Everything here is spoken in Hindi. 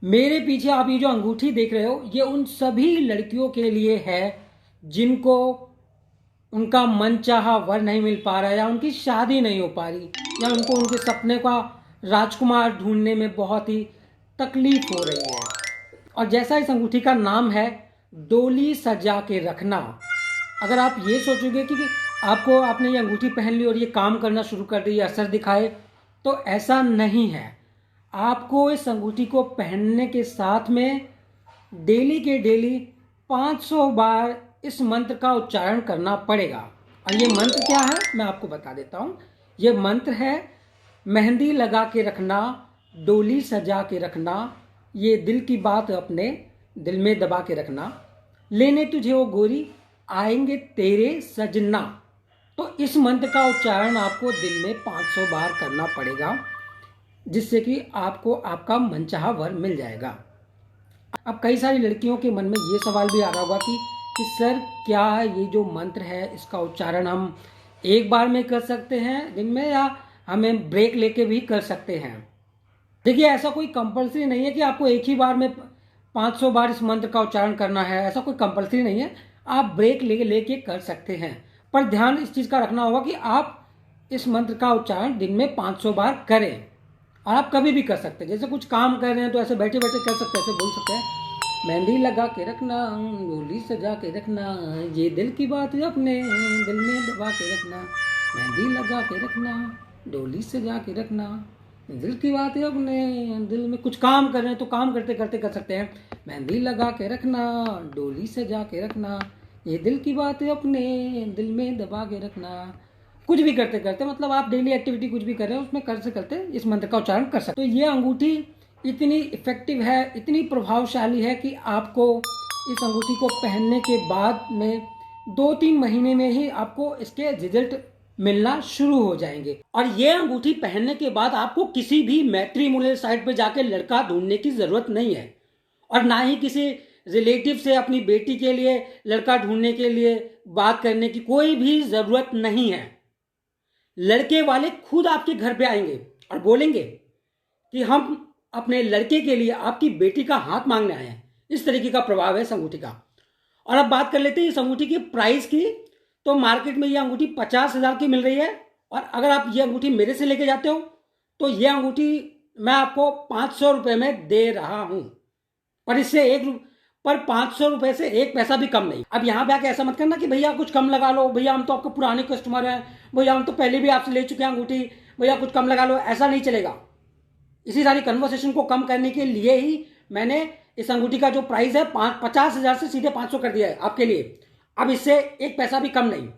मेरे पीछे आप ये जो अंगूठी देख रहे हो, ये उन सभी लड़कियों के लिए है जिनको उनका मनचाहा वर नहीं मिल पा रहा है, या उनकी शादी नहीं हो पा रही, या उनको उनके सपने का राजकुमार ढूंढने में बहुत ही तकलीफ हो रही है। और जैसा इस अंगूठी का नाम है, डोली सजा के रखना, अगर आप ये सोचोगे कि आपको आपने ये अंगूठी पहन ली और ये काम करना शुरू कर दी, असर दिखाए, तो ऐसा नहीं है। आपको इस अंगूठी को पहनने के साथ में डेली के डेली 500 बार इस मंत्र का उच्चारण करना पड़ेगा। और ये मंत्र क्या है मैं आपको बता देता हूँ। ये मंत्र है, मेहंदी लगा के रखना, डोली सजा के रखना, ये दिल की बात अपने दिल में दबा के रखना, लेने तुझे वो गोरी आएंगे तेरे सजना। तो इस मंत्र का उच्चारण आपको दिन में 500 बार करना पड़ेगा, जिससे कि आपको आपका मनचाहा वर मिल जाएगा। अब कई सारी लड़कियों के मन में ये सवाल भी आ रहा होगा कि सर क्या ये जो मंत्र है इसका उच्चारण हम एक बार में कर सकते हैं दिन में, या हमें ब्रेक लेके भी कर सकते हैं। देखिए, ऐसा कोई कंपलसरी नहीं है कि आपको एक ही बार में 500 बार इस मंत्र का उच्चारण करना है, ऐसा कोई कंपलसरी नहीं है। आप ब्रेक लेके कर सकते हैं, पर ध्यान इस चीज़ का रखना होगा कि आप इस मंत्र का उच्चारण दिन में 500 बार करें। और आप कभी भी कर सकते हैं, जैसे कुछ काम कर रहे हैं तो ऐसे बैठे बैठे कर सकते हैं, ऐसे बोल सकते हैं, मेहंदी लगा के रखना, डोली सजा के रखना, ये दिल की बात अपने दिल में दबा के रखना, मेहंदी लगा के रखना, डोली सजा के रखना, दिल की बात अपने दिल में। कुछ काम कर रहे हैं तो काम करते करते कर सकते हैं, मेहंदी लगा के रखना, डोली सजा के रखना, ये दिल की बात अपने दिल में दबा के रखना। कुछ भी करते करते, मतलब आप डेली एक्टिविटी कुछ भी कर रहे हैं उसमें करते करते इस मंत्र का उच्चारण कर सकते। तो ये अंगूठी इतनी इफेक्टिव है, इतनी प्रभावशाली है कि आपको इस अंगूठी को पहनने के बाद में 2-3 महीने में ही आपको इसके रिजल्ट मिलना शुरू हो जाएंगे। और ये अंगूठी पहनने के बाद आपको किसी भी मैट्रिमोनियल साइट पर जाके लड़का ढूंढने की जरूरत नहीं है, और ना ही किसी रिलेटिव से अपनी बेटी के लिए लड़का ढूंढने के लिए बात करने की कोई भी जरूरत नहीं है। लड़के वाले खुद आपके घर पे आएंगे और बोलेंगे कि हम अपने लड़के के लिए आपकी बेटी का हाथ मांगने आए हैं। इस तरीके का प्रभाव है इस अंगूठी का। और अब बात कर लेते हैं इस अंगूठी की प्राइस की। तो मार्केट में ये अंगूठी 50,000 की मिल रही है, और अगर आप ये अंगूठी मेरे से लेके जाते हो तो ये अंगूठी मैं आपको 500 रुपये में दे रहा हूं। पर इससे पर 500 रुपये से एक पैसा भी कम नहीं। अब यहाँ पे आके ऐसा मत करना कि भैया कुछ कम लगा लो, भैया हम तो आपके पुराने कस्टमर हैं, भैया हम तो पहले भी आपसे ले चुके हैं अंगूठी, भैया कुछ कम लगा लो। ऐसा नहीं चलेगा। इसी सारी कन्वर्सेशन को कम करने के लिए ही मैंने इस अंगूठी का जो प्राइस है 50,000 से सीधे 500 कर दिया है आपके लिए। अब इससे एक पैसा भी कम नहीं।